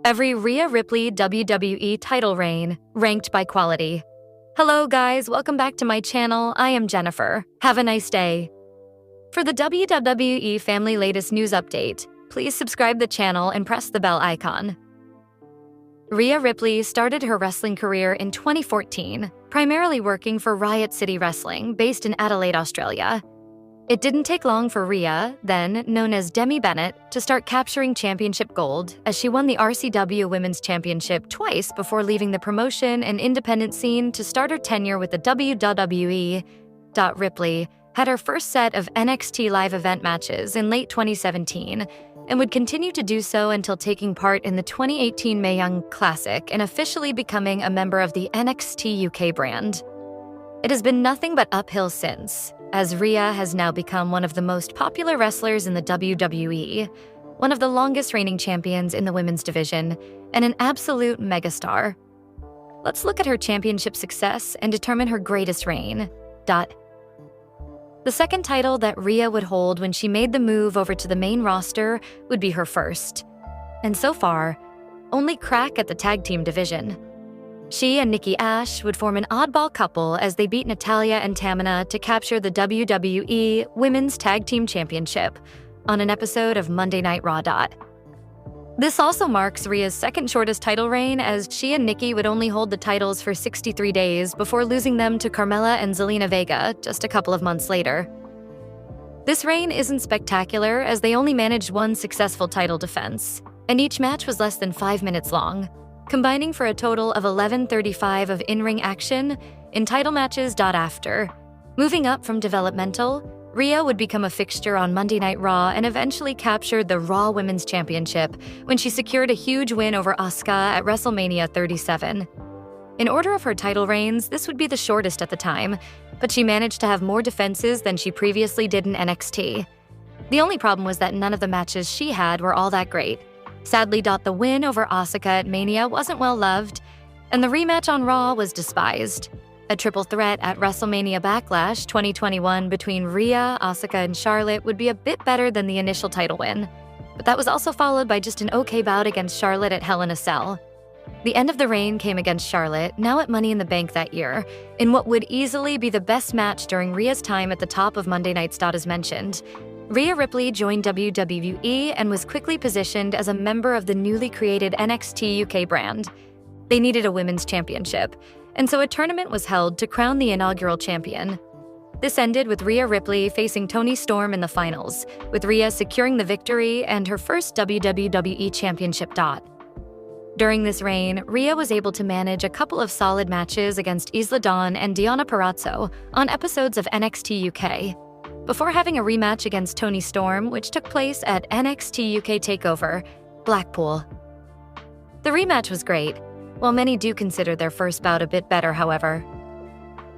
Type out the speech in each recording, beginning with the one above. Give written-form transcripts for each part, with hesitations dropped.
Every Rhea Ripley WWE title reign, ranked by quality. Hello guys, welcome back to my channel. I am Jennifer. Have a nice day. For the WWE family latest news update, please subscribe the channel and press the bell icon. Rhea Ripley started her wrestling career in 2014, primarily working for Riot City Wrestling, based in Adelaide, Australia. It didn't take long for Rhea, then known as Demi Bennett, to start capturing championship gold, as she won the RCW Women's Championship twice before leaving the promotion and independent scene to start her tenure with the WWE. Ripley had her first set of NXT live event matches in late 2017, and would continue to do so until taking part in the 2018 Mae Young Classic and officially becoming a member of the NXT UK brand. It has been nothing but uphill since, as Rhea has now become one of the most popular wrestlers in the WWE, one of the longest reigning champions in the women's division, and an absolute megastar. Let's look at her championship success and determine her greatest reign. The second title that Rhea would hold when she made the move over to the main roster would be her first, and so far, only crack at the tag team division. She and Nikki Ash would form an oddball couple as they beat Natalya and Tamina to capture the WWE Women's Tag Team Championship on an episode of Monday Night Raw. This also marks Rhea's second shortest title reign, as she and Nikki would only hold the titles for 63 days before losing them to Carmella and Zelina Vega just a couple of months later. This reign isn't spectacular, as they only managed one successful title defense, and each match was less than 5 minutes long, combining for a total of 11:35 of in-ring action in title matches. After moving up from developmental, Rhea would become a fixture on Monday Night Raw and eventually captured the Raw Women's Championship when she secured a huge win over Asuka at WrestleMania 37. In order of her title reigns, this would be the shortest at the time, but she managed to have more defenses than she previously did in NXT. The only problem was that none of the matches she had were all that great. Sadly, the win over Asuka at Mania wasn't well loved, and the rematch on Raw was despised. A triple threat at WrestleMania Backlash 2021 between Rhea, Asuka, and Charlotte would be a bit better than the initial title win, but that was also followed by just an okay bout against Charlotte at Hell in a Cell. The end of the reign came against Charlotte, now at Money in the Bank that year, in what would easily be the best match during Rhea's time at the top of Monday Night Raw as mentioned. Rhea Ripley joined WWE and was quickly positioned as a member of the newly created NXT UK brand. They needed a women's championship, and so a tournament was held to crown the inaugural champion. This ended with Rhea Ripley facing Toni Storm in the finals, with Rhea securing the victory and her first WWE Championship. During this reign, Rhea was able to manage a couple of solid matches against Isla Dawn and Deonna Purrazzo on episodes of NXT UK, before having a rematch against Toni Storm, which took place at NXT UK TakeOver, Blackpool. The rematch was great, while many do consider their first bout a bit better, however.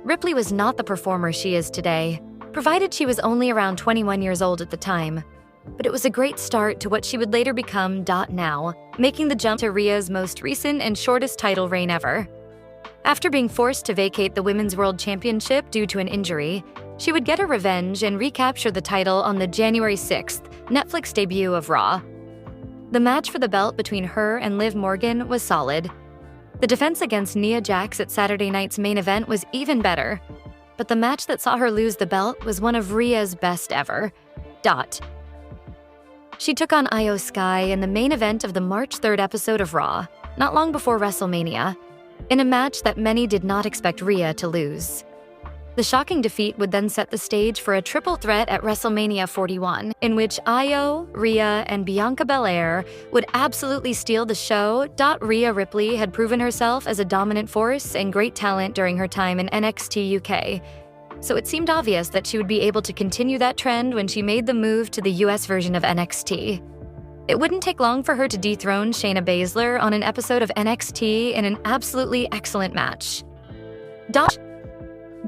Ripley was not the performer she is today, provided she was only around 21 years old at the time, but it was a great start to what she would later become. Now, making the jump to Rhea's most recent and shortest title reign ever. After being forced to vacate the Women's World Championship due to an injury, she would get her revenge and recapture the title on the January 6th Netflix debut of Raw. The match for the belt between her and Liv Morgan was solid. The defense against Nia Jax at Saturday night's main event was even better, but the match that saw her lose the belt was one of Rhea's best ever. She took on Io Sky in the main event of the March 3rd episode of Raw, not long before WrestleMania, in a match that many did not expect Rhea to lose. The shocking defeat would then set the stage for a triple threat at WrestleMania 41, in which Io, Rhea, and Bianca Belair would absolutely steal the show. Rhea Ripley had proven herself as a dominant force and great talent during her time in NXT UK, so it seemed obvious that she would be able to continue that trend when she made the move to the US version of NXT. It wouldn't take long for her to dethrone Shayna Baszler on an episode of NXT in an absolutely excellent match.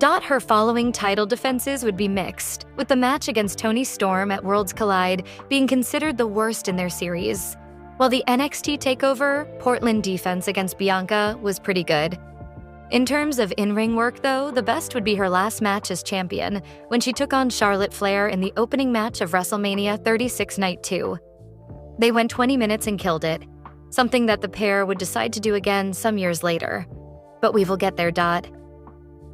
Her following title defenses would be mixed, with the match against Toni Storm at Worlds Collide being considered the worst in their series, while the NXT TakeOver Portland defense against Bianca was pretty good. In terms of in-ring work, though, the best would be her last match as champion, when she took on Charlotte Flair in the opening match of WrestleMania 36 Night 2. They went 20 minutes and killed it. something that the pair would decide to do again some years later. But we will get there.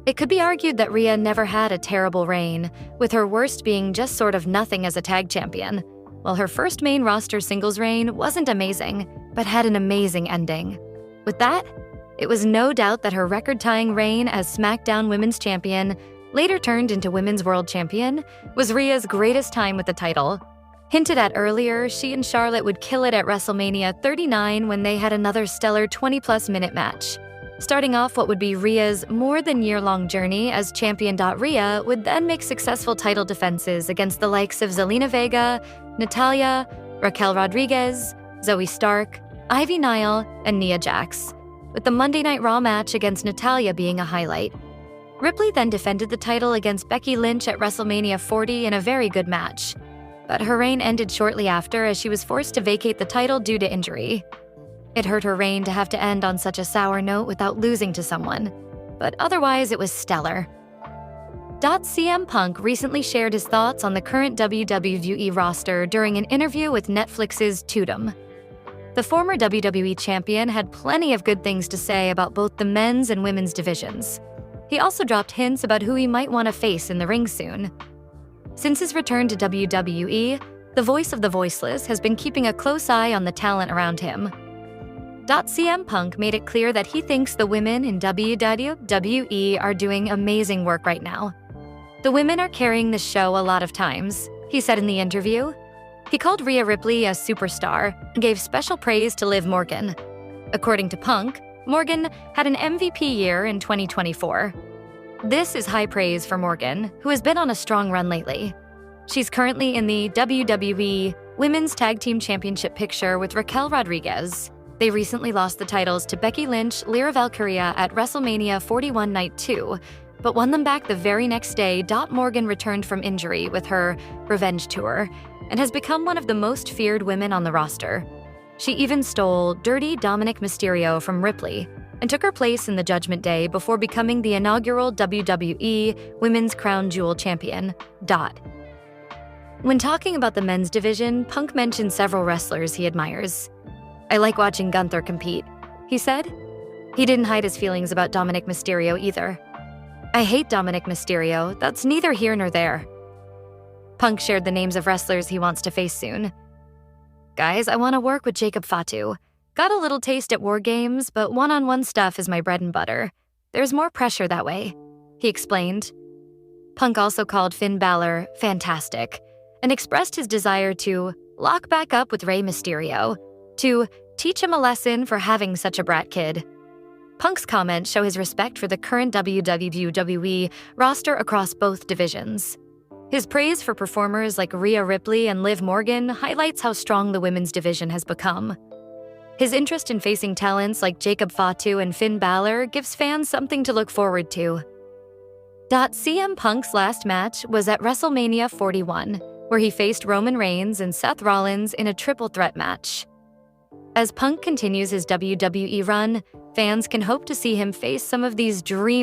It could be argued that Rhea never had a terrible reign, with her worst being just sort of nothing as a tag champion, while her first main roster singles reign wasn't amazing, but had an amazing ending. With that, it was no doubt that her record-tying reign as SmackDown Women's Champion, later turned into Women's World Champion, was Rhea's greatest time with the title. Hinted at earlier, she and Charlotte would kill it at WrestleMania 39 when they had another stellar 20-plus minute match. Starting off what would be Rhea's more-than-year-long journey as champion. Rhea would then make successful title defenses against the likes of Zelina Vega, Natalya, Raquel Rodriguez, Zoe Stark, Ivy Nile, and Nia Jax, with the Monday Night Raw match against Natalya being a highlight. Ripley then defended the title against Becky Lynch at WrestleMania 40 in a very good match, but her reign ended shortly after as she was forced to vacate the title due to injury. It hurt her reign to have to end on such a sour note without losing to someone, but otherwise it was stellar. CM Punk recently shared his thoughts on the current WWE roster during an interview with Netflix's Tudum. The former WWE champion had plenty of good things to say about both the men's and women's divisions. He also dropped hints about who he might want to face in the ring soon. Since his return to WWE, the voice of the voiceless has been keeping a close eye on the talent around him. CM Punk made it clear that he thinks the women in WWE are doing amazing work right now. The women are carrying the show a lot of times, he said in the interview. He called Rhea Ripley a superstar and gave special praise to Liv Morgan. According to Punk, Morgan had an MVP year in 2024. This is high praise for Morgan, who has been on a strong run lately. She's currently in the WWE Women's Tag Team Championship picture with Raquel Rodriguez. They recently lost the titles to Becky Lynch, Lyra Valkyria at WrestleMania 41 Night 2, but won them back the very next day. Morgan returned from injury with her Revenge Tour and has become one of the most feared women on the roster. She even stole Dirty Dominik Mysterio from Ripley and took her place in the Judgment Day before becoming the inaugural WWE Women's Crown Jewel Champion. When talking about the men's division, Punk mentioned several wrestlers he admires. "I like watching Gunther compete," he said. He didn't hide his feelings about Dominik Mysterio either. "I hate Dominik Mysterio, that's neither here nor there." Punk shared the names of wrestlers he wants to face soon. "Guys, I want to work with Jacob Fatu. Got a little taste at War Games, but one-on-one stuff is my bread and butter. There's more pressure that way," he explained. Punk also called Finn Balor fantastic and expressed his desire to lock back up with Rey Mysterio, to teach him a lesson for having such a brat kid. Punk's comments show his respect for the current WWE roster across both divisions. His praise for performers like Rhea Ripley and Liv Morgan highlights how strong the women's division has become. His interest in facing talents like Jacob Fatu and Finn Balor gives fans something to look forward to. CM Punk's last match was at WrestleMania 41, where he faced Roman Reigns and Seth Rollins in a triple threat match. As Punk continues his WWE run, fans can hope to see him face some of these dream